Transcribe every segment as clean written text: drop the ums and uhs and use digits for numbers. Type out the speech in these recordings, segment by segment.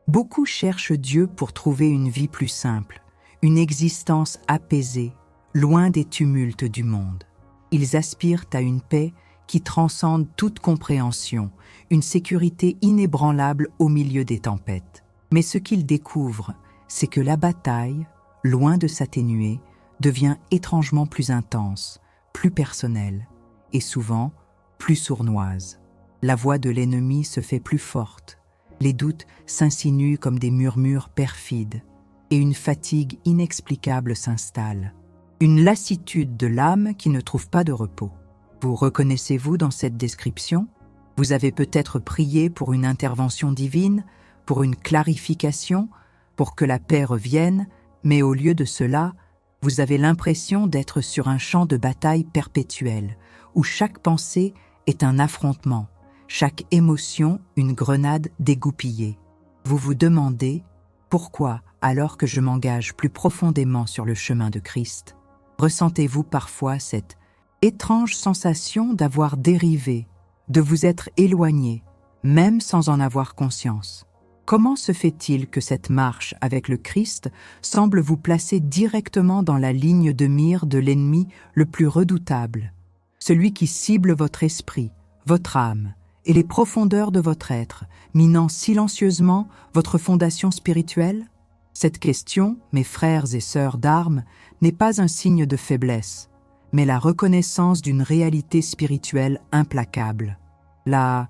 Beaucoup cherchent Dieu pour trouver une vie plus simple, une existence apaisée, loin des tumultes du monde. Ils aspirent à une paix qui transcende toute compréhension, une sécurité inébranlable au milieu des tempêtes. Mais ce qu'ils découvrent, c'est que la bataille, loin de s'atténuer, devient étrangement plus intense, plus personnelle et souvent plus sournoise. La voix de l'ennemi se fait plus forte, les doutes s'insinuent comme des murmures perfides et une fatigue inexplicable s'installe, une lassitude de l'âme qui ne trouve pas de repos. Vous reconnaissez-vous dans cette description? Vous avez peut-être prié pour une intervention divine, pour une clarification, pour que la paix revienne, mais au lieu de cela, vous avez l'impression d'être sur un champ de bataille perpétuel, où chaque pensée est un affrontement, chaque émotion une grenade dégoupillée. Vous vous demandez pourquoi, alors que je m'engage plus profondément sur le chemin de Christ, ressentez-vous parfois cette étrange sensation d'avoir dérivé, de vous être éloigné, même sans en avoir conscience. Comment se fait-il que cette marche avec le Christ semble vous placer directement dans la ligne de mire de l'ennemi le plus redoutable, celui qui cible votre esprit, votre âme et les profondeurs de votre être, minant silencieusement votre fondation spirituelle? Cette question, mes frères et sœurs d'armes, n'est pas un signe de faiblesse, mais la reconnaissance d'une réalité spirituelle implacable. La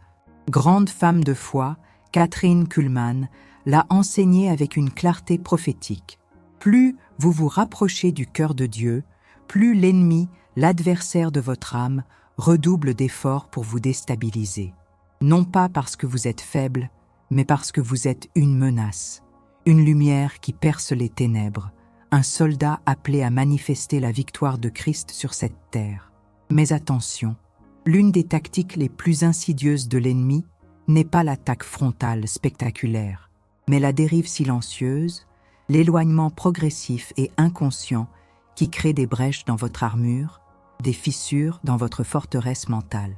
grande femme de foi, Kathryn Kuhlman, l'a enseigné avec une clarté prophétique. Plus vous vous rapprochez du cœur de Dieu, plus l'ennemi, l'adversaire de votre âme, redouble d'efforts pour vous déstabiliser. Non pas parce que vous êtes faible, mais parce que vous êtes une menace, une lumière qui perce les ténèbres, un soldat appelé à manifester la victoire de Christ sur cette terre. Mais attention, l'une des tactiques les plus insidieuses de l'ennemi n'est pas l'attaque frontale spectaculaire, mais la dérive silencieuse, l'éloignement progressif et inconscient qui crée des brèches dans votre armure, des fissures dans votre forteresse mentale.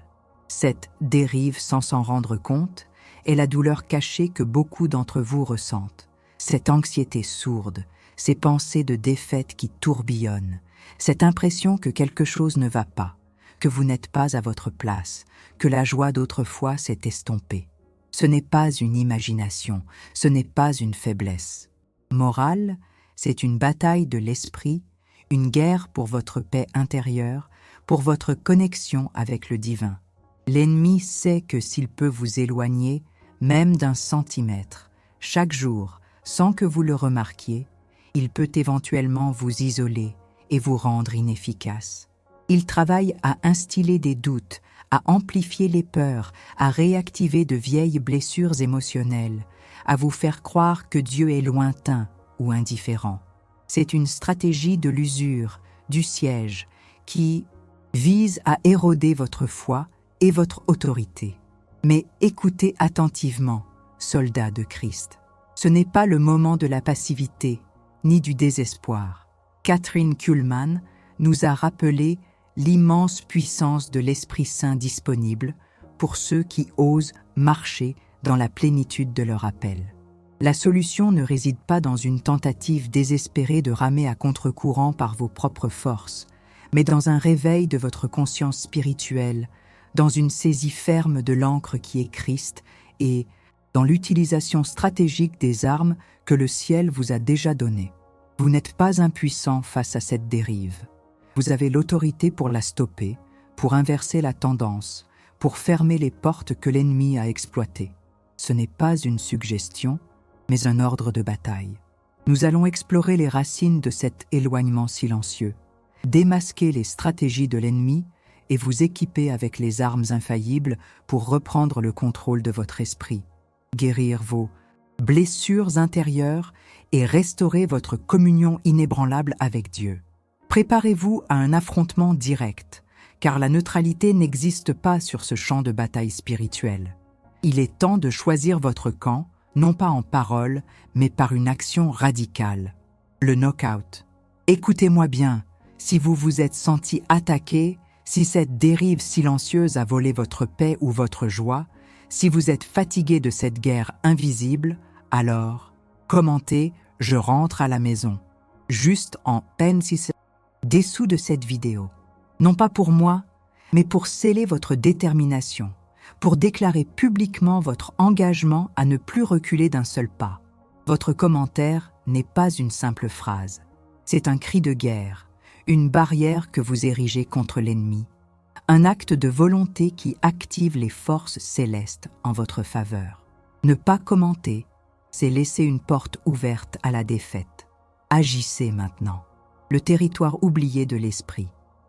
Cette dérive sans s'en rendre compte est la douleur cachée que beaucoup d'entre vous ressentent. Cette anxiété sourde, ces pensées de défaite qui tourbillonnent, cette impression que quelque chose ne va pas, que vous n'êtes pas à votre place, que la joie d'autrefois s'est estompée. Ce n'est pas une imagination, ce n'est pas une faiblesse. Morale, c'est une bataille de l'esprit, une guerre pour votre paix intérieure, pour votre connexion avec le divin. L'ennemi sait que s'il peut vous éloigner, même d'un centimètre, chaque jour, sans que vous le remarquiez, il peut éventuellement vous isoler et vous rendre inefficace. Il travaille à instiller des doutes, à amplifier les peurs, à réactiver de vieilles blessures émotionnelles, à vous faire croire que Dieu est lointain ou indifférent. C'est une stratégie de l'usure, du siège, qui vise à éroder votre foi et votre autorité. Mais écoutez attentivement, soldats de Christ. Ce n'est pas le moment de la passivité, ni du désespoir. Kathryn Kuhlman nous a rappelé l'immense puissance de l'Esprit Saint disponible pour ceux qui osent marcher dans la plénitude de leur appel. La solution ne réside pas dans une tentative désespérée de ramer à contre-courant par vos propres forces, mais dans un réveil de votre conscience spirituelle, dans une saisie ferme de l'ancre qui est Christ et dans l'utilisation stratégique des armes que le ciel vous a déjà données. Vous n'êtes pas impuissant face à cette dérive. Vous avez l'autorité pour la stopper, pour inverser la tendance, pour fermer les portes que l'ennemi a exploitées. Ce n'est pas une suggestion, mais un ordre de bataille. Nous allons explorer les racines de cet éloignement silencieux, démasquer les stratégies de l'ennemi et vous équiper avec les armes infaillibles pour reprendre le contrôle de votre esprit, guérir vos blessures intérieures et restaurer votre communion inébranlable avec Dieu. Préparez-vous à un affrontement direct, car la neutralité n'existe pas sur ce champ de bataille spirituel. Il est temps de choisir votre camp, non pas en parole, mais par une action radicale. Le knock-out. Écoutez-moi bien, si vous vous êtes senti attaqué, si cette dérive silencieuse a volé votre paix ou votre joie, si vous êtes fatigué de cette guerre invisible, Alors, commentez « Je rentre à la maison » juste en peine dessous de cette vidéo. Non pas pour moi, mais pour sceller votre détermination, pour déclarer publiquement votre engagement à ne plus reculer d'un seul pas. Votre commentaire n'est pas une simple phrase. C'est un cri de guerre, une barrière que vous érigez contre l'ennemi, un acte de volonté qui active les forces célestes en votre faveur. Ne pas commenter, c'est laisser une porte ouverte à la défaite. Agissez maintenant. Le territoire oublié de l'esprit.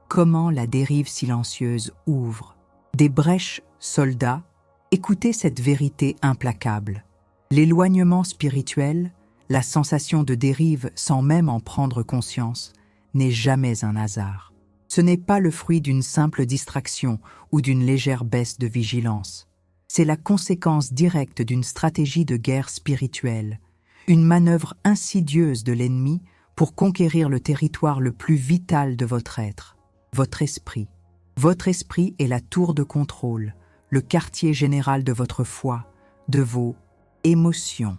Comment la dérive silencieuse ouvre. Des brèches, soldats, écoutez cette vérité implacable. L'éloignement spirituel, la sensation de dérive sans même en prendre conscience, n'est jamais un hasard. Ce n'est pas le fruit d'une simple distraction ou d'une légère baisse de vigilance. C'est la conséquence directe d'une stratégie de guerre spirituelle, une manœuvre insidieuse de l'ennemi pour conquérir le territoire le plus vital de votre être, votre esprit. Votre esprit est la tour de contrôle, le quartier général de votre foi, de vos émotions,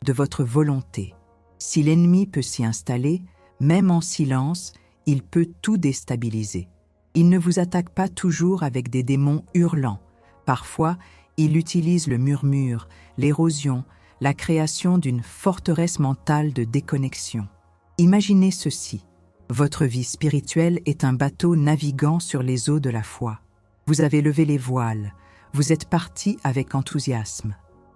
de votre volonté. Si l'ennemi peut s'y installer, même en silence, il peut tout déstabiliser. Il ne vous attaque pas toujours avec des démons hurlants. Parfois, il utilise le murmure, l'érosion, la création d'une forteresse mentale de déconnexion. Imaginez ceci. Votre vie spirituelle est un bateau naviguant sur les eaux de la foi. Vous avez levé les voiles, vous êtes parti avec enthousiasme.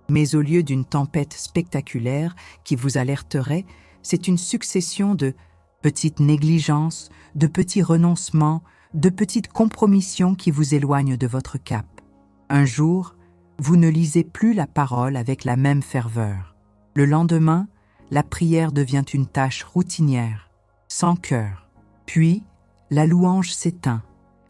Mais au lieu d'une tempête spectaculaire qui vous alerterait, c'est une succession de petites négligences, de petits renoncements, de petites compromissions qui vous éloignent de votre cap. Un jour, vous ne lisez plus la parole avec la même ferveur. Le lendemain, la prière devient une tâche routinière, sans cœur. Puis, la louange s'éteint,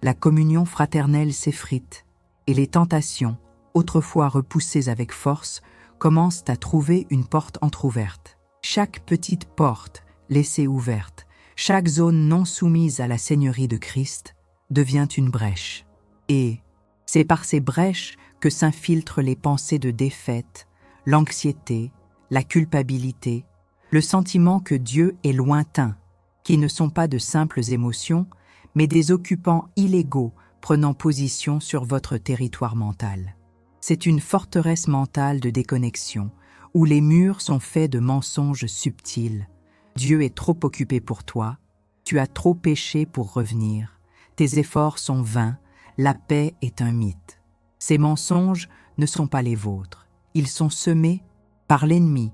la communion fraternelle s'effrite, et les tentations, autrefois repoussées avec force, commencent à trouver une porte entr'ouverte. Chaque petite porte laissée ouverte, chaque zone non soumise à la Seigneurie de Christ devient une brèche. Et c'est par ces brèches que s'infiltrent les pensées de défaite, l'anxiété, la culpabilité, le sentiment que Dieu est lointain, qui ne sont pas de simples émotions, mais des occupants illégaux prenant position sur votre territoire mental. C'est une forteresse mentale de déconnexion, où les murs sont faits de mensonges subtils. Dieu est trop occupé pour toi, tu as trop péché pour revenir, tes efforts sont vains, la paix est un mythe. Ces mensonges ne sont pas les vôtres, ils sont semés par l'ennemi,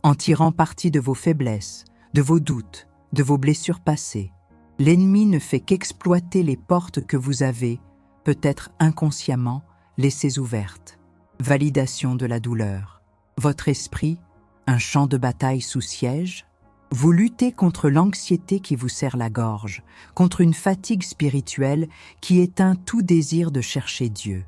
en tirant parti de vos faiblesses, de vos doutes, de vos blessures passées. L'ennemi ne fait qu'exploiter les portes que vous avez, peut-être inconsciemment, laissées ouvertes. Validation de la douleur. Votre esprit, un champ de bataille sous siège. Vous luttez contre l'anxiété qui vous serre la gorge, contre une fatigue spirituelle qui éteint tout désir de chercher Dieu.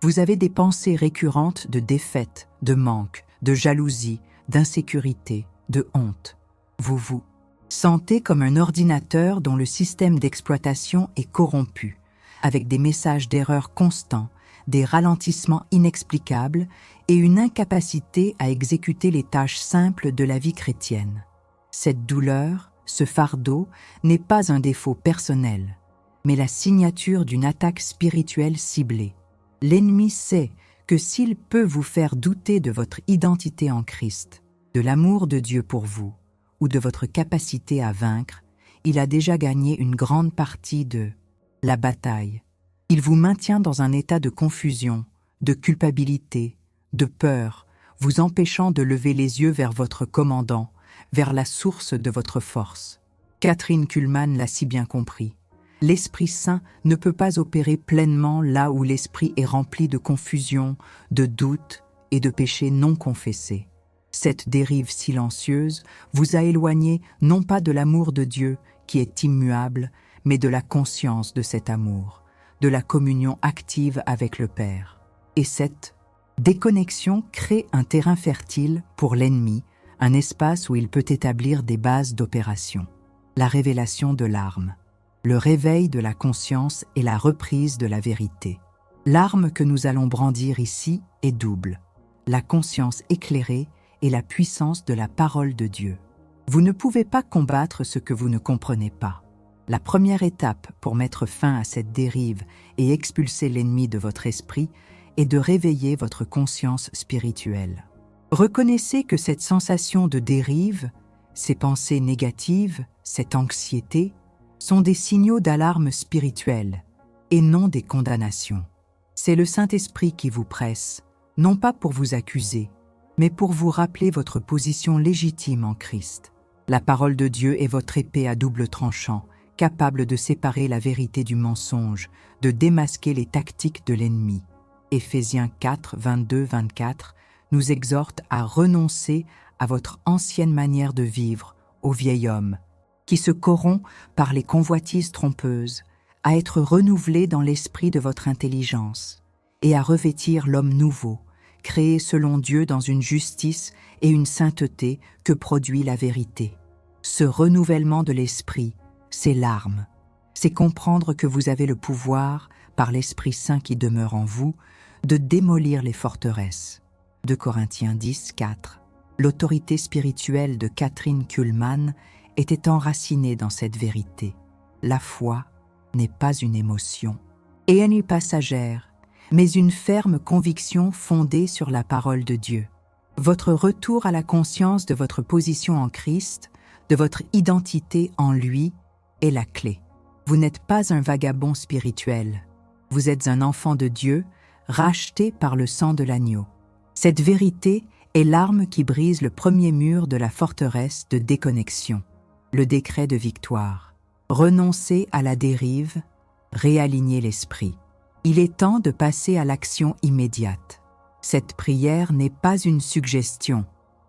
Vous avez des pensées récurrentes de défaite, de manque, de jalousie, d'insécurité, de honte. Vous vous sentez comme un ordinateur dont le système d'exploitation est corrompu, avec des messages d'erreur constants, des ralentissements inexplicables et une incapacité à exécuter les tâches simples de la vie chrétienne. Cette douleur, ce fardeau, n'est pas un défaut personnel, mais la signature d'une attaque spirituelle ciblée. L'ennemi sait que s'il peut vous faire douter de votre identité en Christ, de l'amour de Dieu pour vous, ou de votre capacité à vaincre, il a déjà gagné une grande partie de la bataille. Il vous maintient dans un état de confusion, de culpabilité, de peur, vous empêchant de lever les yeux vers votre commandant, vers la source de votre force. Catherine Kuhlman l'a si bien compris. L'Esprit Saint ne peut pas opérer pleinement là où l'esprit est rempli de confusion, de doute et de péchés non confessés. Cette dérive silencieuse vous a éloigné non pas de l'amour de Dieu qui est immuable, mais de la conscience de cet amour, de la communion active avec le Père. Et cette déconnexion crée un terrain fertile pour l'ennemi, un espace où il peut établir des bases d'opération. La révélation de l'arme, le réveil de la conscience et la reprise de la vérité. L'arme que nous allons brandir ici est double. La conscience éclairée et la puissance de la parole de Dieu. Vous ne pouvez pas combattre ce que vous ne comprenez pas. La première étape pour mettre fin à cette dérive et expulser l'ennemi de votre esprit est de réveiller votre conscience spirituelle. Reconnaissez que cette sensation de dérive, ces pensées négatives, cette anxiété, sont des signaux d'alarme spirituelle et non des condamnations. C'est le Saint-Esprit qui vous presse, non pas pour vous accuser, mais pour vous rappeler votre position légitime en Christ. La parole de Dieu est votre épée à double tranchant, capable de séparer la vérité du mensonge, de démasquer les tactiques de l'ennemi. Éphésiens 4, 22-24 nous exhorte à renoncer à votre ancienne manière de vivre, au vieil homme, qui se corrompt par les convoitises trompeuses, à être renouvelé dans l'esprit de votre intelligence, et à revêtir l'homme nouveau, créé selon Dieu dans une justice et une sainteté que produit la vérité. Ce renouvellement de l'esprit, c'est l'arme. C'est comprendre que vous avez le pouvoir, par l'Esprit Saint qui demeure en vous, de démolir les forteresses. 2 Corinthiens 10, 4. L'autorité spirituelle de Catherine Kuhlman était enracinée dans cette vérité. La foi n'est pas une émotion, et elle n'est passagère, mais une ferme conviction fondée sur la parole de Dieu. Votre retour à la conscience de votre position en Christ, de votre identité en lui, est la clé. Vous n'êtes pas un vagabond spirituel. Vous êtes un enfant de Dieu, racheté par le sang de l'agneau. Cette vérité est l'arme qui brise le premier mur de la forteresse de déconnexion, le décret de victoire. Renoncez à la dérive, réalignez l'esprit. Il est temps de passer à l'action immédiate. Cette prière n'est pas une suggestion,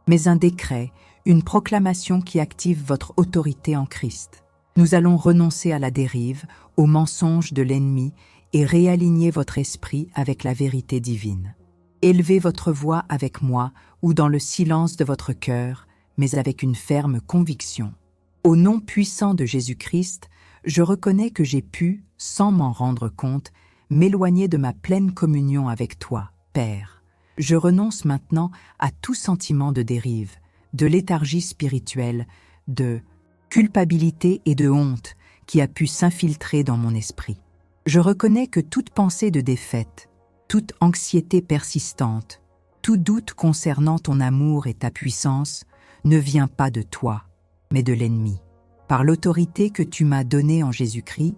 mais un décret, une proclamation qui active votre autorité en Christ. Nous allons renoncer à la dérive, aux mensonges de l'ennemi et réaligner votre esprit avec la vérité divine. Élevez votre voix avec moi ou dans le silence de votre cœur, mais avec une ferme conviction. Au nom puissant de Jésus-Christ, je reconnais que j'ai pu, sans m'en rendre compte, m'éloigner de ma pleine communion avec toi, Père. Je renonce maintenant à tout sentiment de dérive, de léthargie spirituelle, de culpabilité et de honte qui a pu s'infiltrer dans mon esprit. Je reconnais que toute pensée de défaite, toute anxiété persistante, tout doute concernant ton amour et ta puissance ne vient pas de toi, mais de l'ennemi. Par l'autorité que tu m'as donnée en Jésus-Christ,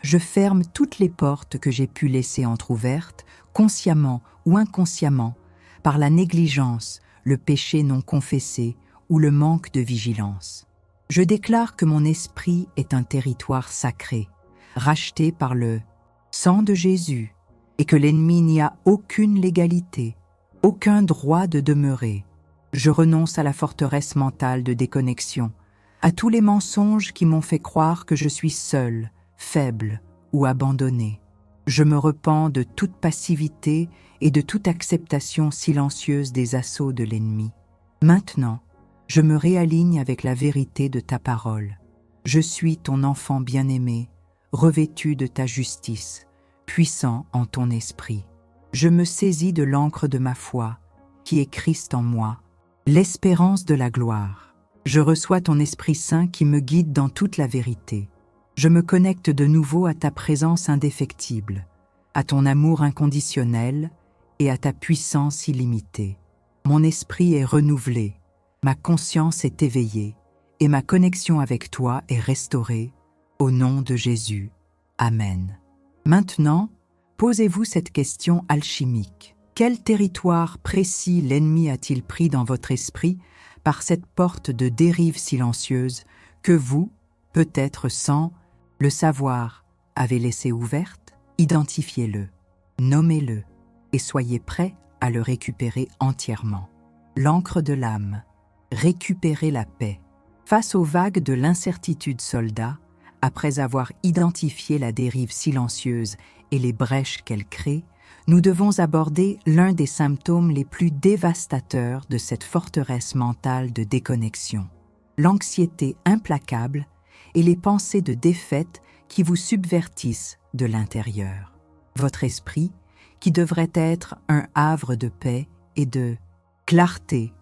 je ferme toutes les portes que j'ai pu laisser entr'ouvertes, consciemment ou inconsciemment, par la négligence, le péché non confessé ou le manque de vigilance. Je déclare que mon esprit est un territoire sacré, racheté par le sang de Jésus, et que l'ennemi n'y a aucune légalité, aucun droit de demeurer. Je renonce à la forteresse mentale de déconnexion, à tous les mensonges qui m'ont fait croire que je suis seul, faible ou abandonné. Je me repens de toute passivité et de toute acceptation silencieuse des assauts de l'ennemi. Maintenant, je me réaligne avec la vérité de ta parole. Je suis ton enfant bien-aimé, revêtu de ta justice, puissant en ton esprit. Je me saisis de l'encre de ma foi, qui est Christ en moi, l'espérance de la gloire. Je reçois ton Esprit Saint qui me guide dans toute la vérité. Je me connecte de nouveau à ta présence indéfectible, à ton amour inconditionnel et à ta puissance illimitée. Mon esprit est renouvelé, ma conscience est éveillée et ma connexion avec toi est restaurée, au nom de Jésus. Amen. Maintenant, posez-vous cette question alchimique. Quel territoire précis l'ennemi a-t-il pris dans votre esprit par cette porte de dérive silencieuse que vous, peut-être sans le savoir, avez laissée ouverte? Identifiez-le, nommez-le et soyez prêts à le récupérer entièrement. L'encre de l'âme, récupérez la paix. Face aux vagues de l'incertitude soldat, après avoir identifié la dérive silencieuse et les brèches qu'elle crée, nous devons aborder l'un des symptômes les plus dévastateurs de cette forteresse mentale de déconnexion, l'anxiété implacable et les pensées de défaite qui vous subvertissent de l'intérieur. Votre esprit, qui devrait être un havre de paix et de clarté,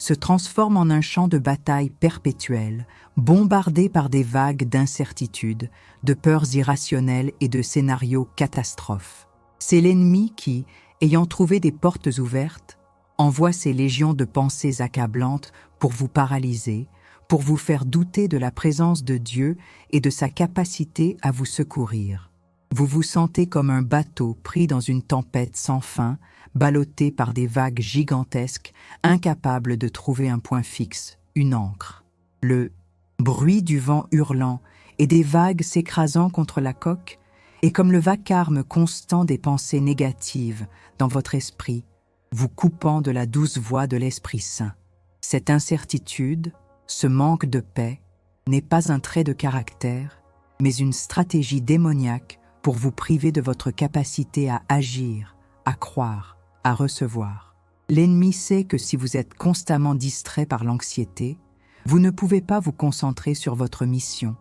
se transforme en un champ de bataille perpétuel, bombardé par des vagues d'incertitudes, de peurs irrationnelles et de scénarios catastrophes. C'est l'ennemi qui, ayant trouvé des portes ouvertes, envoie ses légions de pensées accablantes pour vous paralyser, pour vous faire douter de la présence de Dieu et de sa capacité à vous secourir. Vous vous sentez comme un bateau pris dans une tempête sans fin, ballotté par des vagues gigantesques, incapable de trouver un point fixe, une ancre. Le bruit du vent hurlant et des vagues s'écrasant contre la coque est comme le vacarme constant des pensées négatives dans votre esprit, vous coupant de la douce voix de l'Esprit Saint. Cette incertitude, ce manque de paix, n'est pas un trait de caractère, mais une stratégie démoniaque pour vous priver de votre capacité à agir, à croire, à recevoir. L'ennemi sait que si vous êtes constamment distrait par l'anxiété, vous ne pouvez pas vous concentrer sur votre mission,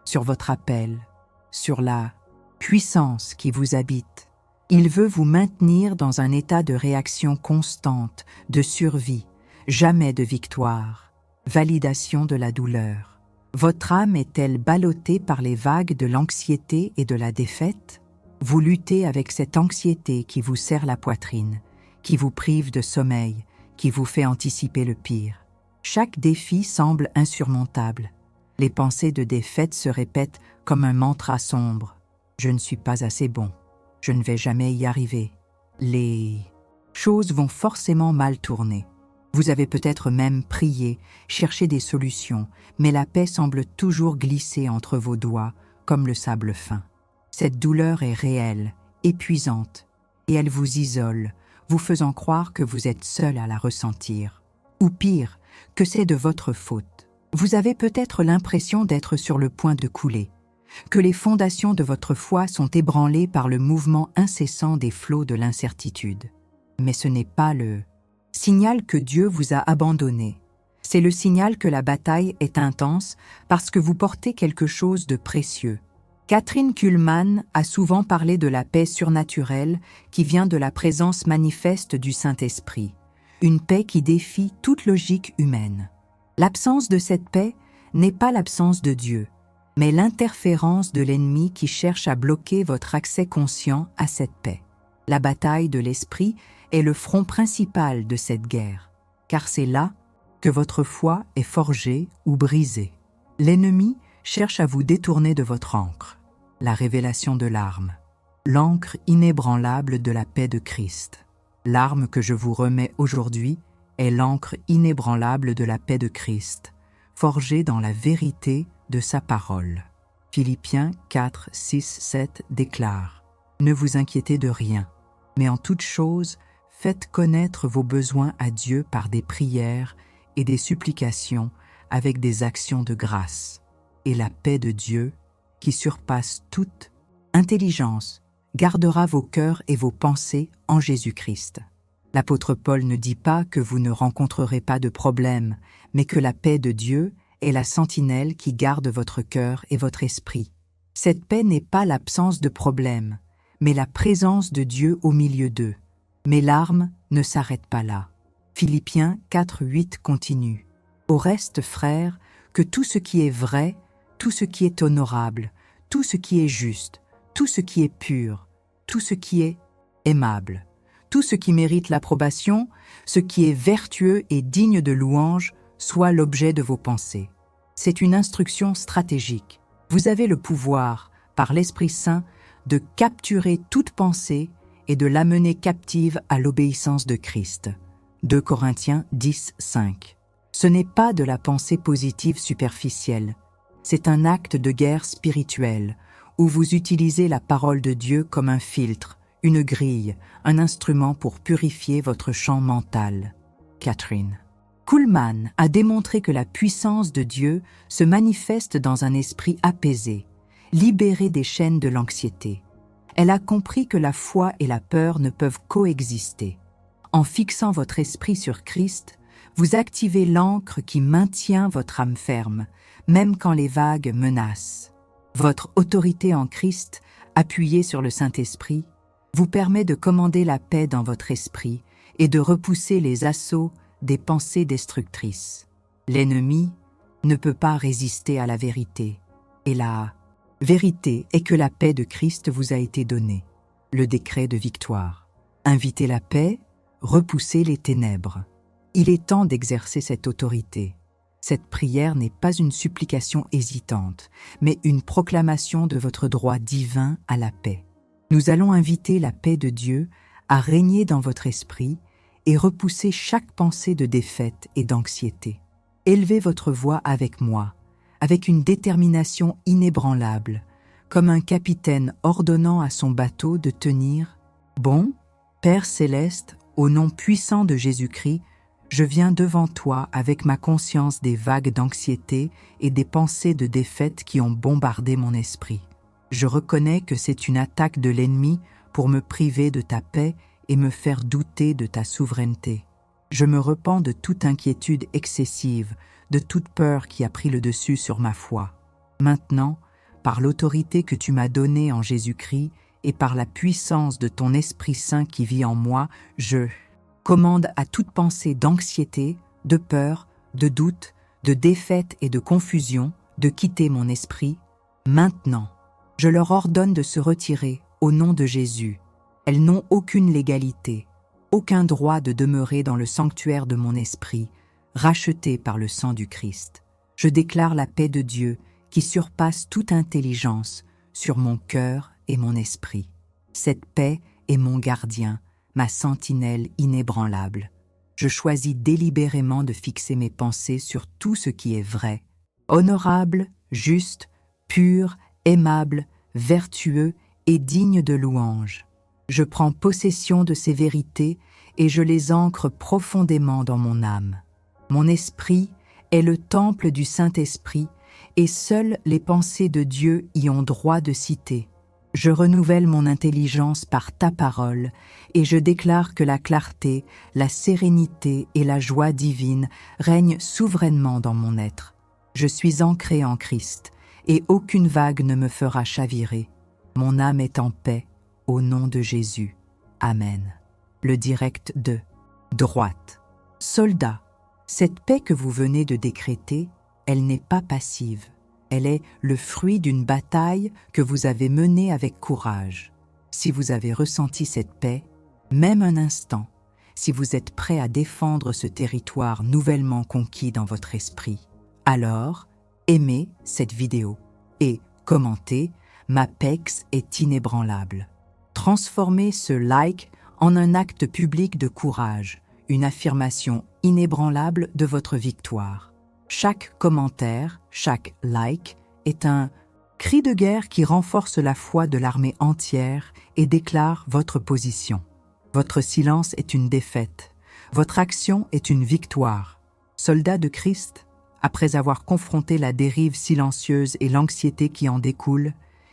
sur votre appel, sur la puissance qui vous habite. Il veut vous maintenir dans un état de réaction constante, de survie, jamais de victoire, validation de la douleur. Votre âme est-elle ballottée par les vagues de l'anxiété et de la défaite? Vous luttez avec cette anxiété qui vous serre la poitrine, qui vous prive de sommeil, qui vous fait anticiper le pire. Chaque défi semble insurmontable. Les pensées de défaite se répètent comme un mantra sombre. Je ne suis pas assez bon. Je ne vais jamais y arriver. Les choses vont forcément mal tourner. Vous avez peut-être même prié, cherché des solutions, mais la paix semble toujours glisser entre vos doigts comme le sable fin. Cette douleur est réelle, épuisante, et elle vous isole, vous faisant croire que vous êtes seul à la ressentir. Ou pire, que c'est de votre faute. Vous avez peut-être l'impression d'être sur le point de couler, que les fondations de votre foi sont ébranlées par le mouvement incessant des flots de l'incertitude. Mais ce n'est pas le signal que Dieu vous a abandonné. C'est le signal que la bataille est intense parce que vous portez quelque chose de précieux. Kathryn Kuhlman a souvent parlé de la paix surnaturelle qui vient de la présence manifeste du Saint-Esprit, une paix qui défie toute logique humaine. L'absence de cette paix n'est pas l'absence de Dieu, mais l'interférence de l'ennemi qui cherche à bloquer votre accès conscient à cette paix. La bataille de l'esprit est le front principal de cette guerre, car c'est là que votre foi est forgée ou brisée. L'ennemi cherche à vous détourner de votre ancre, la révélation de l'arme, l'ancre inébranlable de la paix de Christ. L'arme que je vous remets aujourd'hui est l'ancre inébranlable de la paix de Christ, forgée dans la vérité de sa parole. Philippiens 4, 6, 7 déclare « Ne vous inquiétez de rien, mais en toute chose, faites connaître vos besoins à Dieu par des prières et des supplications avec des actions de grâce. Et la paix de Dieu, qui surpasse toute intelligence, gardera vos cœurs et vos pensées en Jésus-Christ. » L'apôtre Paul ne dit pas que vous ne rencontrerez pas de problème, mais que la paix de Dieu est la sentinelle qui garde votre cœur et votre esprit. Cette paix n'est pas l'absence de problème, mais la présence de Dieu au milieu d'eux. Mais l'arme ne s'arrête pas là. Philippiens 4, 8 continue. « Au reste, frères, que tout ce qui est vrai, tout ce qui est honorable, tout ce qui est juste, tout ce qui est pur, tout ce qui est aimable, tout ce qui mérite l'approbation, ce qui est vertueux et digne de louange, soit l'objet de vos pensées. » C'est une instruction stratégique. Vous avez le pouvoir, par l'Esprit Saint, de capturer toute pensée et de l'amener captive à l'obéissance de Christ. 2 Corinthiens 10, 5. Ce n'est pas de la pensée positive superficielle, c'est un acte de guerre spirituelle où vous utilisez la parole de Dieu comme un filtre, une grille, un instrument pour purifier votre champ mental. Kathryn Kuhlman a démontré que la puissance de Dieu se manifeste dans un esprit apaisé, libéré des chaînes de l'anxiété. Elle a compris que la foi et la peur ne peuvent coexister. En fixant votre esprit sur Christ, vous activez l'ancre qui maintient votre âme ferme, même quand les vagues menacent. Votre autorité en Christ, appuyée sur le Saint-Esprit, vous permet de commander la paix dans votre esprit et de repousser les assauts des pensées destructrices. L'ennemi ne peut pas résister à la vérité. Et la vérité est que la paix de Christ vous a été donnée. Le décret de victoire. Invitez la paix, repoussez les ténèbres. Il est temps d'exercer cette autorité. Cette prière n'est pas une supplication hésitante, mais une proclamation de votre droit divin à la paix. Nous allons inviter la paix de Dieu à régner dans votre esprit et repousser chaque pensée de défaite et d'anxiété. Élevez votre voix avec moi, avec une détermination inébranlable, comme un capitaine ordonnant à son bateau de tenir « Bon, Père céleste, au nom puissant de Jésus-Christ, je viens devant toi avec ma conscience des vagues d'anxiété et des pensées de défaite qui ont bombardé mon esprit. Je reconnais que c'est une attaque de l'ennemi pour me priver de ta paix et me faire douter de ta souveraineté. Je me repens de toute inquiétude excessive, de toute peur qui a pris le dessus sur ma foi. Maintenant, par l'autorité que tu m'as donnée en Jésus-Christ et par la puissance de ton Esprit Saint qui vit en moi, je commande à toute pensée d'anxiété, de peur, de doute, de défaite et de confusion de quitter mon esprit. Maintenant, je leur ordonne de se retirer au nom de Jésus. Elles n'ont aucune légalité, aucun droit de demeurer dans le sanctuaire de mon esprit, racheté par le sang du Christ. Je déclare la paix de Dieu qui surpasse toute intelligence sur mon cœur et mon esprit. Cette paix est mon gardien, ma sentinelle inébranlable. Je choisis délibérément de fixer mes pensées sur tout ce qui est vrai, honorable, juste, pur, aimable, vertueux et digne de louange. Je prends possession de ces vérités et je les ancre profondément dans mon âme. Mon esprit est le temple du Saint-Esprit et seules les pensées de Dieu y ont droit de citer. Je renouvelle mon intelligence par ta parole et je déclare que la clarté, la sérénité et la joie divine règnent souverainement dans mon être. Je suis ancré en Christ et aucune vague ne me fera chavirer. Mon âme est en paix, au nom de Jésus. Amen. Le direct de droite. Soldats, cette paix que vous venez de décréter, elle n'est pas passive. Elle est le fruit d'une bataille que vous avez menée avec courage. Si vous avez ressenti cette paix, même un instant, si vous êtes prêt à défendre ce territoire nouvellement conquis dans votre esprit, alors aimez cette vidéo et commentez « Ma PEX est inébranlable ». Transformez ce like en un acte public de courage, une affirmation inébranlable de votre victoire. Chaque commentaire, chaque like est un cri de guerre qui renforce la foi de l'armée entière et déclare votre position. Votre silence est une défaite. Votre action est une victoire. Soldats de Christ, après avoir confronté la dérive silencieuse et l'anxiété qui en découle,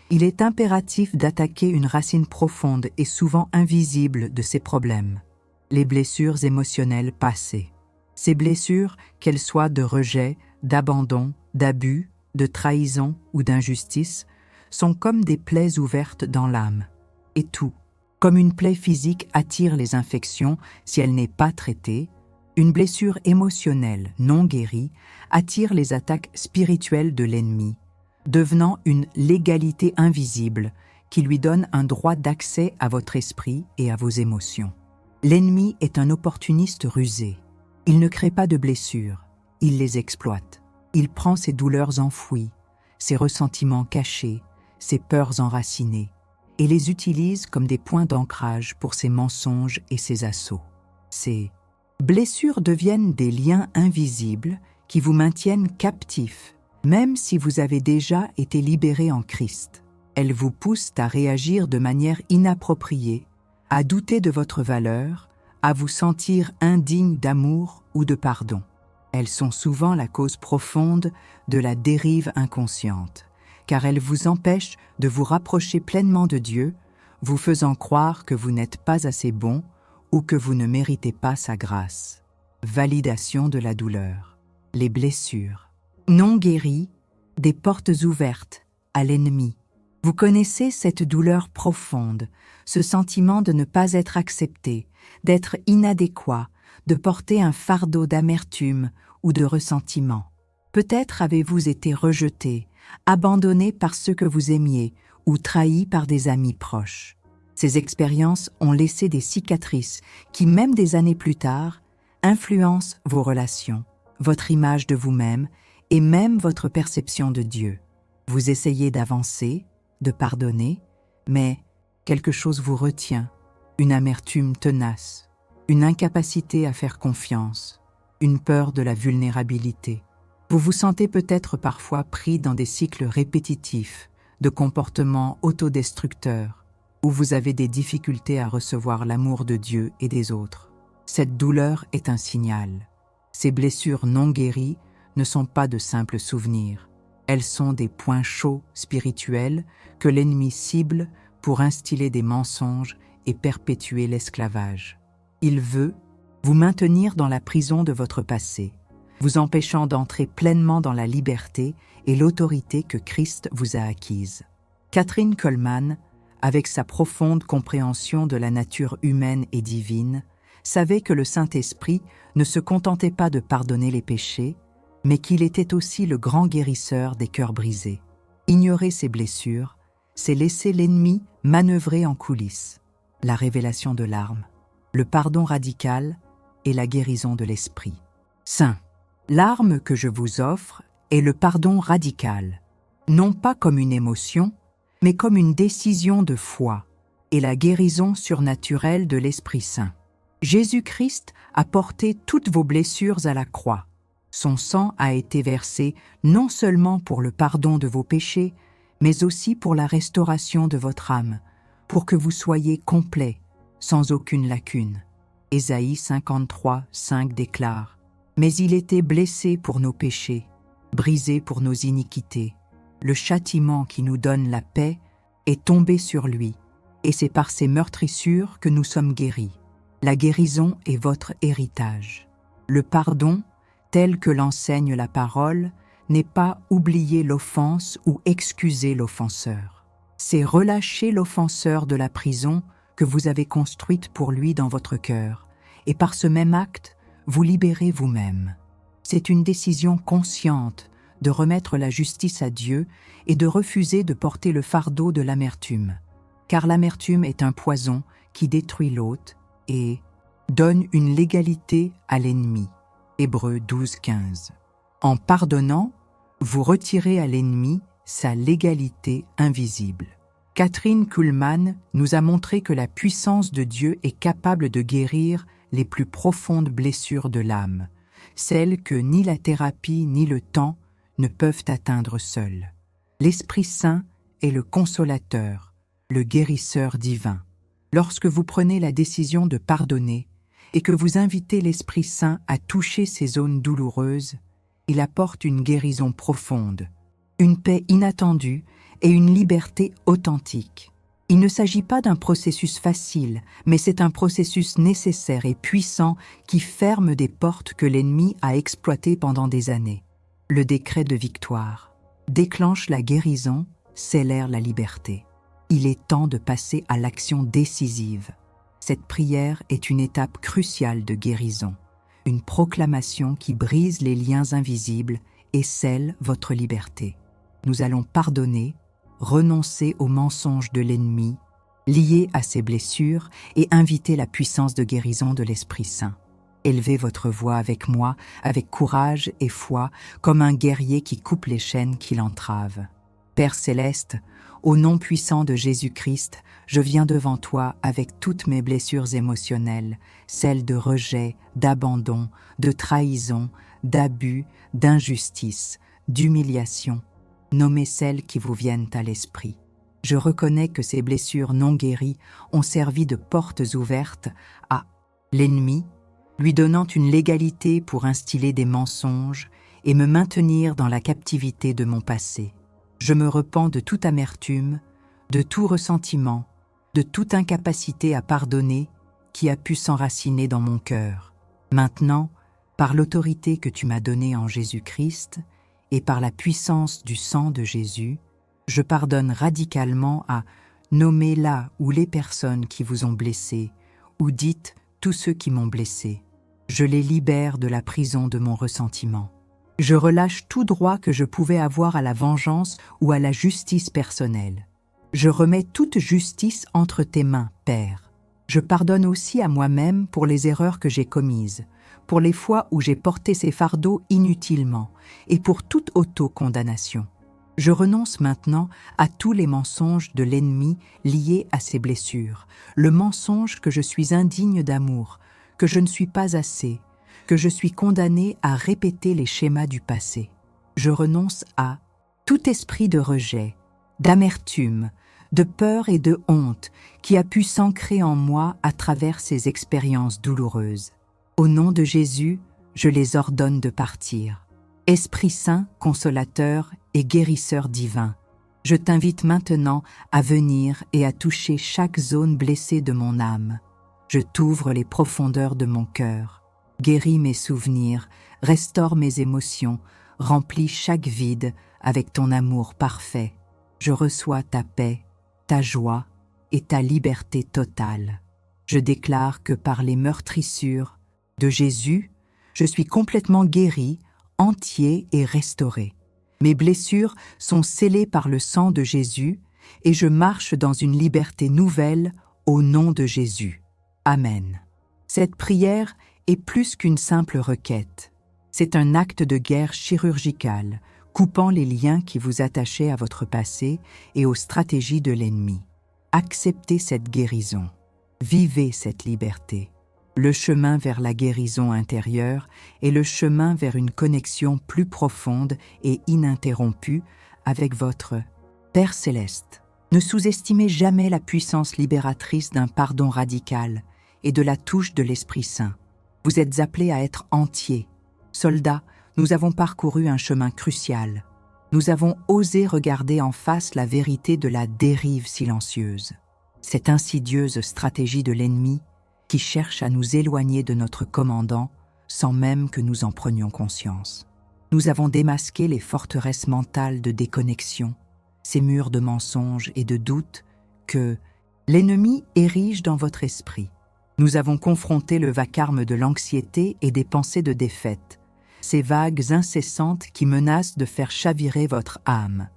il est impératif d'attaquer une racine profonde et souvent invisible de ces problèmes, les blessures émotionnelles passées. Ces blessures, qu'elles soient de rejet, d'abandon, d'abus, de trahison ou d'injustice, sont comme des plaies ouvertes dans l'âme. Et tout, comme une plaie physique attire les infections si elle n'est pas traitée, une blessure émotionnelle non guérie attire les attaques spirituelles de l'ennemi, devenant une légalité invisible qui lui donne un droit d'accès à votre esprit et à vos émotions. L'ennemi est un opportuniste rusé. Il ne crée pas de blessures, il les exploite. Il prend ses douleurs enfouies, ses ressentiments cachés, ses peurs enracinées, et les utilise comme des points d'ancrage pour ses mensonges et ses assauts. Ces blessures deviennent des liens invisibles qui vous maintiennent captifs, même si vous avez déjà été libérés en Christ. Elles vous poussent à réagir de manière inappropriée, à douter de votre valeur, à vous sentir indigne d'amour ou de pardon. Elles sont souvent la cause profonde de la dérive inconsciente, car elles vous empêchent de vous rapprocher pleinement de Dieu, vous faisant croire que vous n'êtes pas assez bon ou que vous ne méritez pas sa grâce. Validation de la douleur. Les blessures. Non guéries, des portes ouvertes à l'ennemi. Vous connaissez cette douleur profonde, ce sentiment de ne pas être accepté, d'être inadéquat, de porter un fardeau d'amertume ou de ressentiment. Peut-être avez-vous été rejeté, abandonné par ceux que vous aimiez ou trahi par des amis proches. Ces expériences ont laissé des cicatrices qui, même des années plus tard, influencent vos relations, votre image de vous-même et même votre perception de Dieu. Vous essayez d'avancer, de pardonner, mais quelque chose vous retient, une amertume tenace, une incapacité à faire confiance, une peur de la vulnérabilité. Vous vous sentez peut-être parfois pris dans des cycles répétitifs de comportements autodestructeurs, où vous avez des difficultés à recevoir l'amour de Dieu et des autres. Cette douleur est un signal. Ces blessures non guéries ne sont pas de simples souvenirs. Elles sont des points chauds spirituels que l'ennemi cible pour instiller des mensonges et perpétuer l'esclavage. Il veut vous maintenir dans la prison de votre passé, vous empêchant d'entrer pleinement dans la liberté et l'autorité que Christ vous a acquise. Kathryn Kuhlman, avec sa profonde compréhension de la nature humaine et divine, savait que le Saint-Esprit ne se contentait pas de pardonner les péchés, mais qu'il était aussi le grand guérisseur des cœurs brisés. Ignorer ses blessures, c'est laisser l'ennemi manœuvrer en coulisses. La révélation de l'âme, le pardon radical et la guérison de l'esprit. Saint, l'arme que je vous offre est le pardon radical, non pas comme une émotion, mais comme une décision de foi et la guérison surnaturelle de l'Esprit Saint. Jésus-Christ a porté toutes vos blessures à la croix. Son sang a été versé non seulement pour le pardon de vos péchés, mais aussi pour la restauration de votre âme, pour que vous soyez complet, sans aucune lacune. Ésaïe 53, 5 déclare « Mais il était blessé pour nos péchés, brisé pour nos iniquités. Le châtiment qui nous donne la paix est tombé sur lui, et c'est par ses meurtrissures que nous sommes guéris. La guérison est votre héritage. Le pardon, tel que l'enseigne la parole, n'est pas oublier l'offense ou excuser l'offenseur. C'est relâcher l'offenseur de la prison que vous avez construite pour lui dans votre cœur, et par ce même acte, vous libérez vous-même. C'est une décision consciente de remettre la justice à Dieu et de refuser de porter le fardeau de l'amertume. Car l'amertume est un poison qui détruit l'hôte et donne une légalité à l'ennemi. Hébreux 12, 15. En pardonnant, vous retirez à l'ennemi sa légalité invisible. Kathryn Kuhlman nous a montré que la puissance de Dieu est capable de guérir les plus profondes blessures de l'âme, celles que ni la thérapie ni le temps ne peuvent atteindre seuls. L'Esprit Saint est le consolateur, le guérisseur divin. Lorsque vous prenez la décision de pardonner et que vous invitez l'Esprit Saint à toucher ces zones douloureuses, il apporte une guérison profonde, une paix inattendue et une liberté authentique. Il ne s'agit pas d'un processus facile, mais c'est un processus nécessaire et puissant qui ferme des portes que l'ennemi a exploitées pendant des années. Le décret de victoire déclenche la guérison, scellère la liberté. Il est temps de passer à l'action décisive. Cette prière est une étape cruciale de guérison, une proclamation qui brise les liens invisibles et scelle votre liberté. Nous allons pardonner, renoncer aux mensonges de l'ennemi, lier à ses blessures et inviter la puissance de guérison de l'Esprit Saint. Élevez votre voix avec moi, avec courage et foi, comme un guerrier qui coupe les chaînes qui l'entravent. Père céleste, au nom puissant de Jésus-Christ, je viens devant toi avec toutes mes blessures émotionnelles, celles de rejet, d'abandon, de trahison, d'abus, d'injustice, d'humiliation. Nommez celles qui vous viennent à l'esprit. Je reconnais que ces blessures non guéries ont servi de portes ouvertes à l'ennemi, lui donnant une légalité pour instiller des mensonges et me maintenir dans la captivité de mon passé. Je me repens de toute amertume, de tout ressentiment, de toute incapacité à pardonner qui a pu s'enraciner dans mon cœur. Maintenant, par l'autorité que tu m'as donnée en Jésus-Christ et par la puissance du sang de Jésus, je pardonne radicalement à nommer là ou les personnes qui vous ont blessé ou dites tous ceux qui m'ont blessé. Je les libère de la prison de mon ressentiment. Je relâche tout droit que je pouvais avoir à la vengeance ou à la justice personnelle. Je remets toute justice entre tes mains, Père. Je pardonne aussi à moi-même pour les erreurs que j'ai commises, pour les fois où j'ai porté ces fardeaux inutilement et pour toute autocondamnation. Je renonce maintenant à tous les mensonges de l'ennemi liés à ces blessures, le mensonge que je suis indigne d'amour, que je ne suis pas assez, que je suis condamné à répéter les schémas du passé. Je renonce à tout esprit de rejet, d'amertume, de peur et de honte qui a pu s'ancrer en moi à travers ces expériences douloureuses. Au nom de Jésus, je les ordonne de partir. Esprit Saint, consolateur et guérisseur divin, je t'invite maintenant à venir et à toucher chaque zone blessée de mon âme. Je t'ouvre les profondeurs de mon cœur. Guéris mes souvenirs, restaure mes émotions, remplis chaque vide avec ton amour parfait. Je reçois ta paix, ta joie et ta liberté totale. Je déclare que par les meurtrissures de Jésus, je suis complètement guéri, entier et restauré. Mes blessures sont scellées par le sang de Jésus et je marche dans une liberté nouvelle au nom de Jésus. Amen. Cette prière est plus qu'une simple requête. C'est un acte de guerre chirurgicale, coupant les liens qui vous attachaient à votre passé et aux stratégies de l'ennemi. Acceptez cette guérison. Vivez cette liberté. Le chemin vers la guérison intérieure est le chemin vers une connexion plus profonde et ininterrompue avec votre Père céleste. Ne sous-estimez jamais la puissance libératrice d'un pardon radical et de la touche de l'Esprit Saint. Vous êtes appelés à être entiers. Soldats, nous avons parcouru un chemin crucial. Nous avons osé regarder en face la vérité de la dérive silencieuse. Cette insidieuse stratégie de l'ennemi qui cherche à nous éloigner de notre commandant sans même que nous en prenions conscience. Nous avons démasqué les forteresses mentales de déconnexion, ces murs de mensonges et de doutes que l'ennemi érige dans votre esprit. Nous avons confronté le vacarme de l'anxiété et des pensées de défaite, ces vagues incessantes qui menacent de faire chavirer votre âme.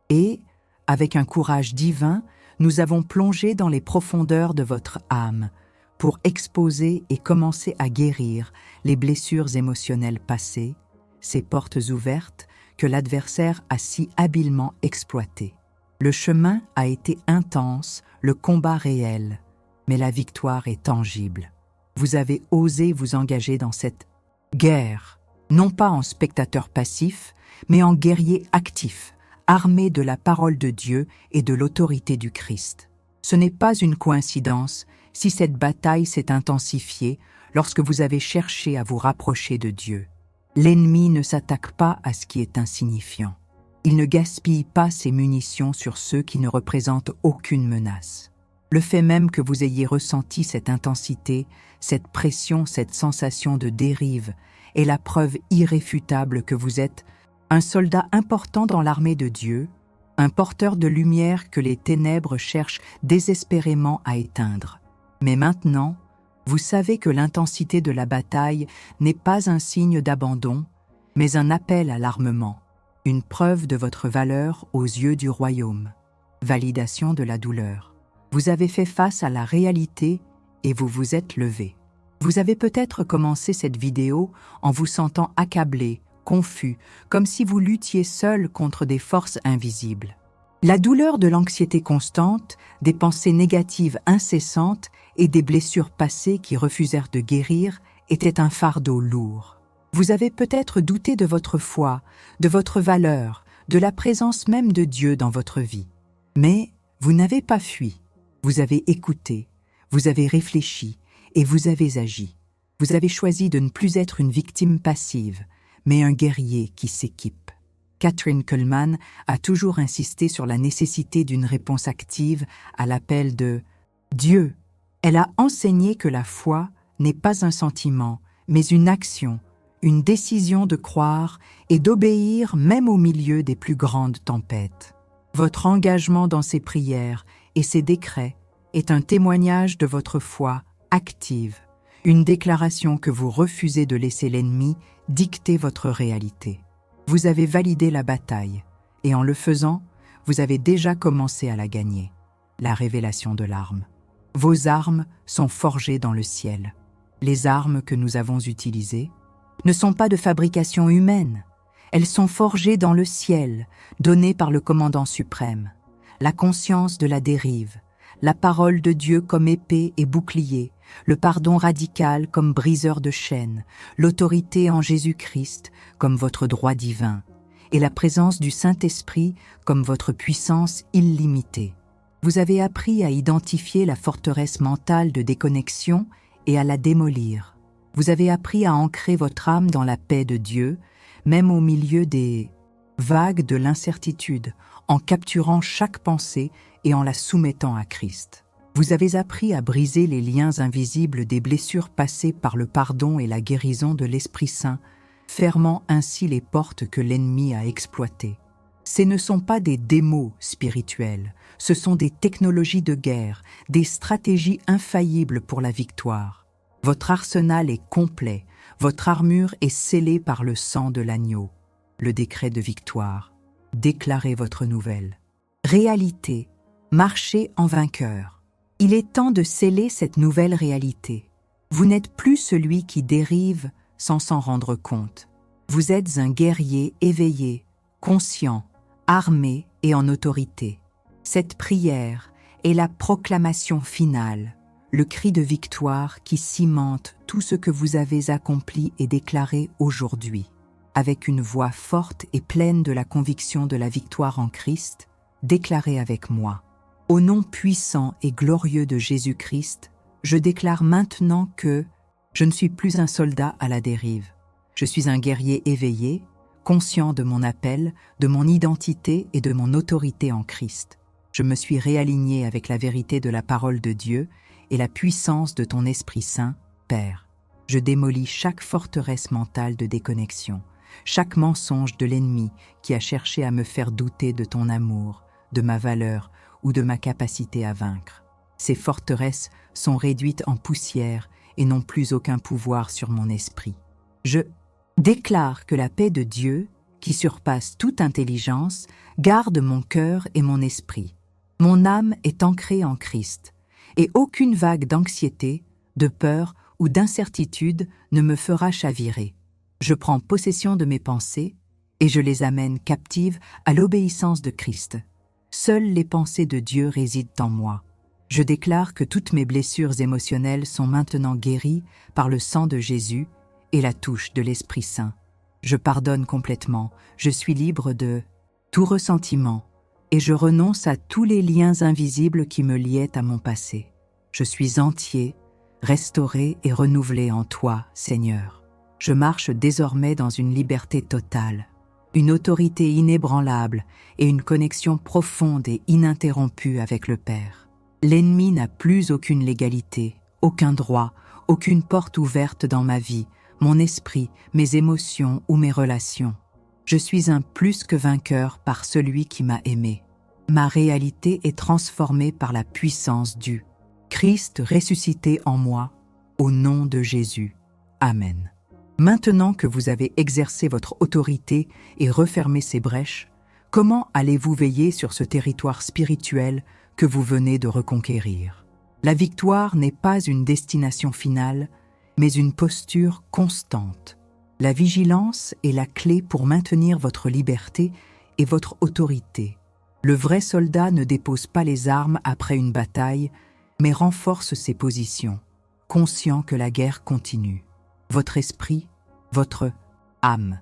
Et, avec un courage divin, nous avons plongé dans les profondeurs de votre âme, pour exposer et commencer à guérir les blessures émotionnelles passées, ces portes ouvertes que l'adversaire a si habilement exploitées. Le chemin a été intense, le combat réel, mais la victoire est tangible. Vous avez osé vous engager dans cette guerre, non pas en spectateur passif, mais en guerrier actif, armé de la parole de Dieu et de l'autorité du Christ. Ce n'est pas une coïncidence si cette bataille s'est intensifiée lorsque vous avez cherché à vous rapprocher de Dieu. L'ennemi ne s'attaque pas à ce qui est insignifiant. Il ne gaspille pas ses munitions sur ceux qui ne représentent aucune menace. Le fait même que vous ayez ressenti cette intensité, cette pression, cette sensation de dérive est la preuve irréfutable que vous êtes un soldat important dans l'armée de Dieu, un porteur de lumière que les ténèbres cherchent désespérément à éteindre. Mais maintenant, vous savez que l'intensité de la bataille n'est pas un signe d'abandon, mais un appel à l'armement, une preuve de votre valeur aux yeux du royaume. Validation de la douleur. Vous avez fait face à la réalité et vous vous êtes levé. Vous avez peut-être commencé cette vidéo en vous sentant accablé, confus, comme si vous luttiez seul contre des forces invisibles. La douleur de l'anxiété constante, des pensées négatives incessantes et des blessures passées qui refusèrent de guérir était un fardeau lourd. Vous avez peut-être douté de votre foi, de votre valeur, de la présence même de Dieu dans votre vie. Mais vous n'avez pas fui. Vous avez écouté, vous avez réfléchi et vous avez agi. Vous avez choisi de ne plus être une victime passive, mais un guerrier qui s'équipe. Kathryn Kuhlman a toujours insisté sur la nécessité d'une réponse active à l'appel de Dieu. Elle a enseigné que la foi n'est pas un sentiment, mais une action, une décision de croire et d'obéir même au milieu des plus grandes tempêtes. Votre engagement dans ces prières et ces décrets est un témoignage de votre foi active, Une déclaration que vous refusez de laisser l'ennemi dicter votre réalité. Vous avez validé la bataille, et en le faisant, vous avez déjà commencé à la gagner. La révélation de l'arme. Vos armes sont forgées dans le ciel. Les armes que nous avons utilisées ne sont pas de fabrication humaine. Elles sont forgées dans le ciel, données par le commandant suprême. La conscience de la dérive, la parole de Dieu comme épée et bouclier, le pardon radical comme briseur de chaînes, l'autorité en Jésus-Christ comme votre droit divin, et la présence du Saint-Esprit comme votre puissance illimitée. Vous avez appris à identifier la forteresse mentale de déconnexion et à la démolir. Vous avez appris à ancrer votre âme dans la paix de Dieu, même au milieu des vagues de l'incertitude, en capturant chaque pensée et en la soumettant à Christ. Vous avez appris à briser les liens invisibles des blessures passées par le pardon et la guérison de l'Esprit Saint, fermant ainsi les portes que l'ennemi a exploitées. Ce ne sont pas des démos spirituels, ce sont des technologies de guerre, des stratégies infaillibles pour la victoire. Votre arsenal est complet, votre armure est scellée par le sang de l'agneau. Le décret de victoire. Déclarez votre nouvelle. Réalité. Marchez en vainqueur. Il est temps de sceller cette nouvelle réalité. Vous n'êtes plus celui qui dérive sans s'en rendre compte. Vous êtes un guerrier éveillé, conscient, armé et en autorité. Cette prière est la proclamation finale, le cri de victoire qui cimente tout ce que vous avez accompli et déclaré aujourd'hui. Avec une voix forte et pleine de la conviction de la victoire en Christ, déclarez avec moi. Au nom puissant et glorieux de Jésus-Christ, je déclare maintenant que je ne suis plus un soldat à la dérive. Je suis un guerrier éveillé, conscient de mon appel, de mon identité et de mon autorité en Christ. Je me suis réaligné avec la vérité de la parole de Dieu et la puissance de ton Esprit Saint, Père. Je démolis chaque forteresse mentale de déconnexion, chaque mensonge de l'ennemi qui a cherché à me faire douter de ton amour, de ma valeur ou de ma capacité à vaincre. Ces forteresses sont réduites en poussière et n'ont plus aucun pouvoir sur mon esprit. Je déclare que la paix de Dieu, qui surpasse toute intelligence, garde mon cœur et mon esprit. Mon âme est ancrée en Christ, et aucune vague d'anxiété, de peur ou d'incertitude ne me fera chavirer. Je prends possession de mes pensées et je les amène captives à l'obéissance de Christ. Seules les pensées de Dieu résident en moi. Je déclare que toutes mes blessures émotionnelles sont maintenant guéries par le sang de Jésus et la touche de l'Esprit Saint. Je pardonne complètement, je suis libre de tout ressentiment et je renonce à tous les liens invisibles qui me liaient à mon passé. Je suis entier, restauré et renouvelé en toi, Seigneur. Je marche désormais dans une liberté totale, une autorité inébranlable et une connexion profonde et ininterrompue avec le Père. L'ennemi n'a plus aucune légalité, aucun droit, aucune porte ouverte dans ma vie, mon esprit, mes émotions ou mes relations. Je suis un plus que vainqueur par celui qui m'a aimé. Ma réalité est transformée par la puissance du Christ ressuscité en moi, au nom de Jésus. Amen. Maintenant que vous avez exercé votre autorité et refermé ces brèches, comment allez-vous veiller sur ce territoire spirituel que vous venez de reconquérir? La victoire n'est pas une destination finale, mais une posture constante. La vigilance est la clé pour maintenir votre liberté et votre autorité. Le vrai soldat ne dépose pas les armes après une bataille, mais renforce ses positions, conscient que la guerre continue. Votre esprit, votre âme,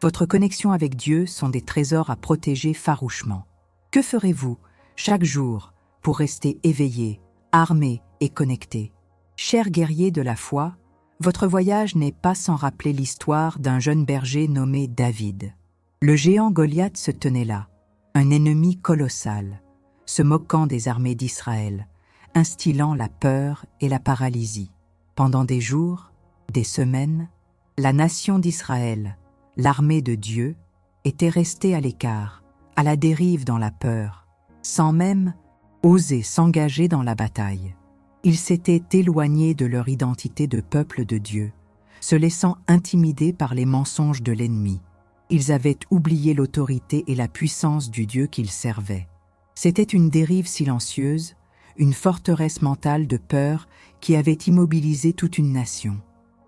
votre connexion avec Dieu sont des trésors à protéger farouchement. Que ferez-vous chaque jour pour rester éveillé, armé et connecté? Chers guerriers de la foi, votre voyage n'est pas sans rappeler l'histoire d'un jeune berger nommé David. Le géant Goliath se tenait là, un ennemi colossal, se moquant des armées d'Israël, instillant la peur et la paralysie. Pendant des jours, des semaines, la nation d'Israël, l'armée de Dieu, était restée à l'écart, à la dérive dans la peur, sans même oser s'engager dans la bataille. Ils s'étaient éloignés de leur identité de peuple de Dieu, se laissant intimider par les mensonges de l'ennemi. Ils avaient oublié l'autorité et la puissance du Dieu qu'ils servaient. C'était une dérive silencieuse, une forteresse mentale de peur qui avait immobilisé toute une nation.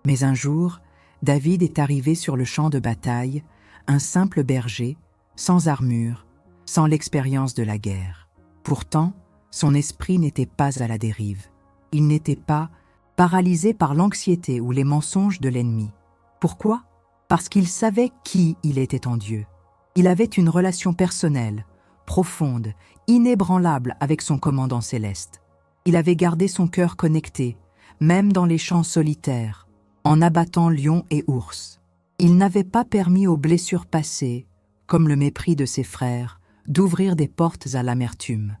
Mais un jour, David est arrivé sur le champ de bataille, un simple berger, sans armure, sans l'expérience de la guerre. Pourtant, son esprit n'était pas à la dérive. Il n'était pas paralysé par l'anxiété ou les mensonges de l'ennemi. Pourquoi ? Parce qu'il savait qui il était en Dieu. Il avait une relation personnelle, profonde, inébranlable avec son commandant céleste. Il avait gardé son cœur connecté, même dans les champs solitaires, en abattant lions et ours. Il n'avait pas permis aux blessures passées, comme le mépris de ses frères, d'ouvrir des portes à l'amertume.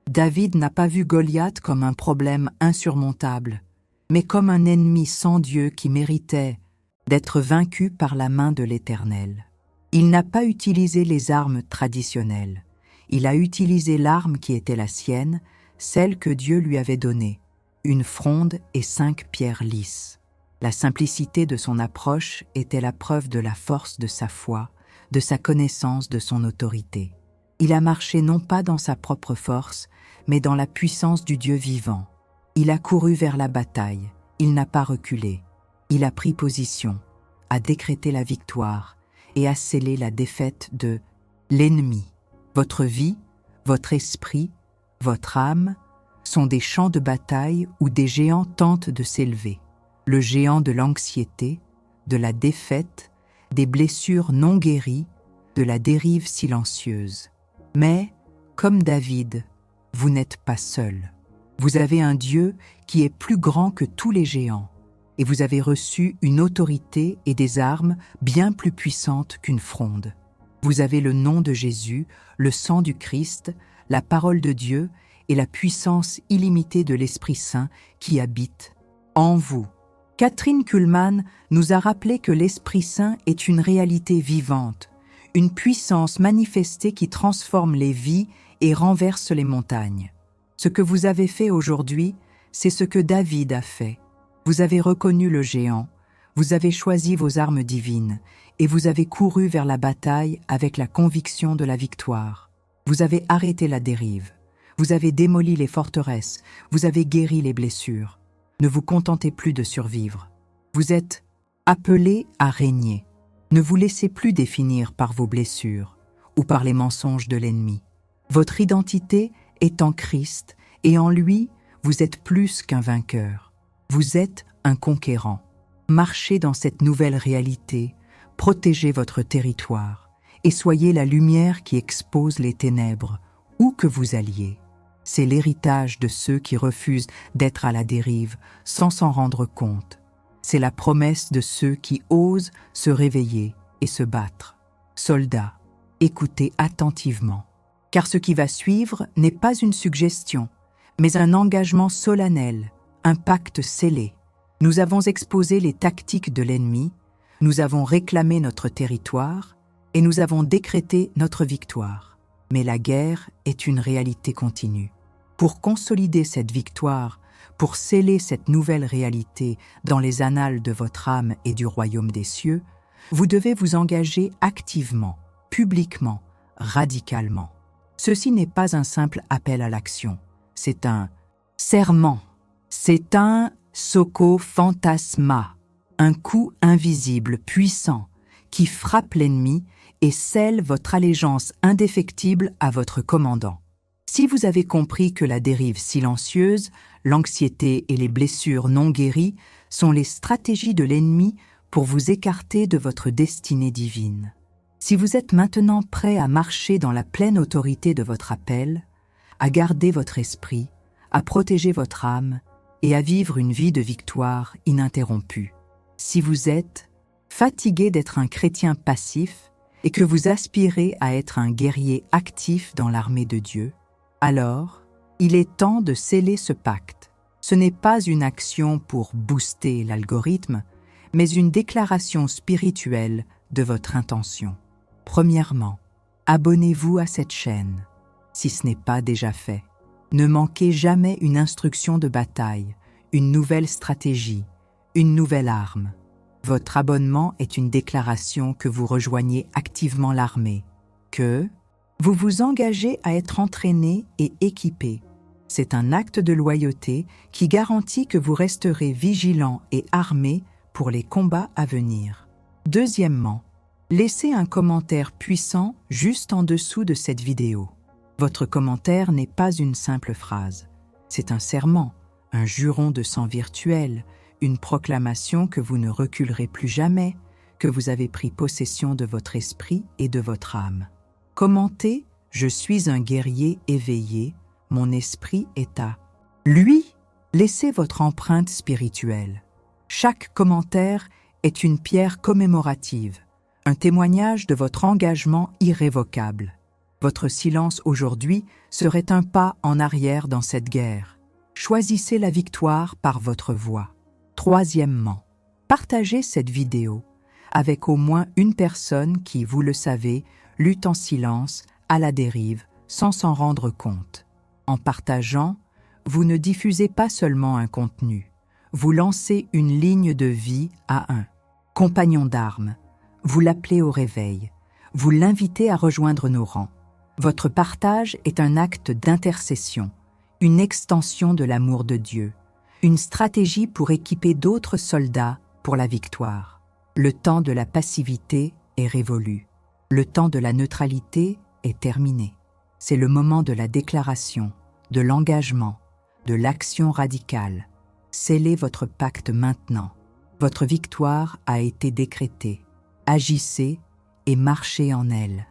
David n'a pas vu Goliath comme un problème insurmontable, mais comme un ennemi sans Dieu qui méritait d'être vaincu par la main de l'Éternel. Il n'a pas utilisé les armes traditionnelles. Il a utilisé l'arme qui était la sienne, celle que Dieu lui avait donnée, une fronde et 5 pierres lisses. La simplicité de son approche était la preuve de la force de sa foi, de sa connaissance de son autorité. Il a marché non pas dans sa propre force, mais dans la puissance du Dieu vivant. Il a couru vers la bataille, il n'a pas reculé. Il a pris position, a décrété la victoire et a scellé la défaite de l'ennemi. Votre vie, votre esprit, votre âme sont des champs de bataille où des géants tentent de s'élever. Le géant de l'anxiété, de la défaite, des blessures non guéries, de la dérive silencieuse. Mais, comme David, vous n'êtes pas seul. Vous avez un Dieu qui est plus grand que tous les géants, et vous avez reçu une autorité et des armes bien plus puissantes qu'une fronde. Vous avez le nom de Jésus, le sang du Christ, la parole de Dieu et la puissance illimitée de l'Esprit Saint qui habite en vous. Catherine Kuhlman nous a rappelé que l'Esprit Saint est une réalité vivante, une puissance manifestée qui transforme les vies et renverse les montagnes. Ce que vous avez fait aujourd'hui, c'est ce que David a fait. Vous avez reconnu le géant, vous avez choisi vos armes divines et vous avez couru vers la bataille avec la conviction de la victoire. Vous avez arrêté la dérive, vous avez démoli les forteresses, vous avez guéri les blessures. Ne vous contentez plus de survivre. Vous êtes appelés à régner. Ne vous laissez plus définir par vos blessures ou par les mensonges de l'ennemi. Votre identité est en Christ et en lui, vous êtes plus qu'un vainqueur. Vous êtes un conquérant. Marchez dans cette nouvelle réalité, protégez votre territoire et soyez la lumière qui expose les ténèbres, où que vous alliez. C'est l'héritage de ceux qui refusent d'être à la dérive sans s'en rendre compte. C'est la promesse de ceux qui osent se réveiller et se battre. Soldats, écoutez attentivement, car ce qui va suivre n'est pas une suggestion, mais un engagement solennel, un pacte scellé. Nous avons exposé les tactiques de l'ennemi, nous avons réclamé notre territoire et nous avons décrété notre victoire. Mais la guerre est une réalité continue. Pour consolider cette victoire, pour sceller cette nouvelle réalité dans les annales de votre âme et du royaume des cieux, vous devez vous engager activement, publiquement, radicalement. Ceci n'est pas un simple appel à l'action, c'est un serment, c'est un soko fantasma, un coup invisible, puissant, qui frappe l'ennemi et scelle votre allégeance indéfectible à votre commandant. Si vous avez compris que la dérive silencieuse, l'anxiété et les blessures non guéries sont les stratégies de l'ennemi pour vous écarter de votre destinée divine, si vous êtes maintenant prêt à marcher dans la pleine autorité de votre appel, à garder votre esprit, à protéger votre âme et à vivre une vie de victoire ininterrompue, si vous êtes fatigué d'être un chrétien passif et que vous aspirez à être un guerrier actif dans l'armée de Dieu, alors, il est temps de sceller ce pacte. Ce n'est pas une action pour booster l'algorithme, mais une déclaration spirituelle de votre intention. Premièrement, abonnez-vous à cette chaîne, si ce n'est pas déjà fait. Ne manquez jamais une instruction de bataille, une nouvelle stratégie, une nouvelle arme. Votre abonnement est une déclaration que vous rejoignez activement l'armée, que vous vous engagez à être entraîné et équipé. C'est un acte de loyauté qui garantit que vous resterez vigilant et armé pour les combats à venir. Deuxièmement, laissez un commentaire puissant juste en dessous de cette vidéo. Votre commentaire n'est pas une simple phrase. C'est un serment, un juron de sang virtuel, une proclamation que vous ne reculerez plus jamais, que vous avez pris possession de votre esprit et de votre âme. Commentez « Je suis un guerrier éveillé, mon esprit est à lui ». Laissez votre empreinte spirituelle. Chaque commentaire est une pierre commémorative, un témoignage de votre engagement irrévocable. Votre silence aujourd'hui serait un pas en arrière dans cette guerre. Choisissez la victoire par votre voix. Troisièmement, partagez cette vidéo avec au moins une personne qui, vous le savez, lutte en silence, à la dérive, sans s'en rendre compte. En partageant, vous ne diffusez pas seulement un contenu, vous lancez une ligne de vie à un compagnon d'armes, vous l'appelez au réveil, vous l'invitez à rejoindre nos rangs. Votre partage est un acte d'intercession, une extension de l'amour de Dieu, une stratégie pour équiper d'autres soldats pour la victoire. Le temps de la passivité est révolu. Le temps de la neutralité est terminé. C'est le moment de la déclaration, de l'engagement, de l'action radicale. Scellez votre pacte maintenant. Votre victoire a été décrétée. Agissez et marchez en elle.